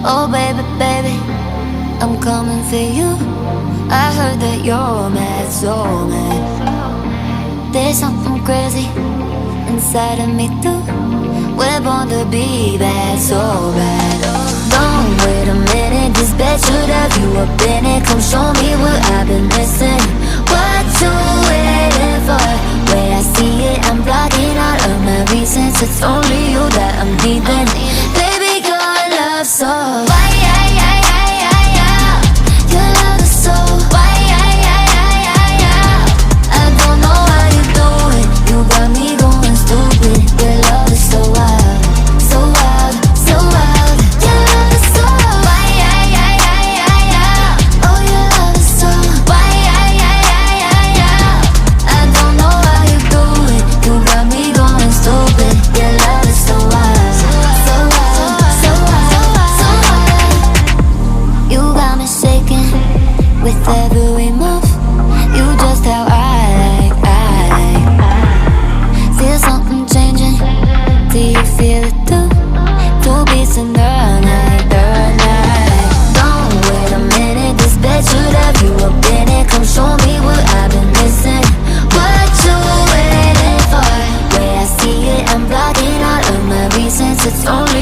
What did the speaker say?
Oh baby, baby, I'm coming for you. I heard that you're mad, so mad. There's something crazy inside of me too. We're born to be bad, so bad. Don't wait a minute, this bed should have you up in it. Come show me what I've been missing. What you waiting for? Where I see it, I'm blocking out of my reasons. It's only you that I'm needing. Baby, your love so why, your love is so why, I don't know how you do it. You got me going stupid. Your love is so wild, so wild, so wild. Your love is so why, oh your love is so why, I don't know how you do it. You got me going stupid. Your love is so wild, so wild, so wild, so wild. You got me shaking with every move. You just how I like. Feel something changing. Do you feel it too? Two beats in the night, the night. Don't wait a minute, this bed should have you up in it. Come show me what I've been missing. What you waiting for? Where I see it, I'm blocking out of my reasons. It's only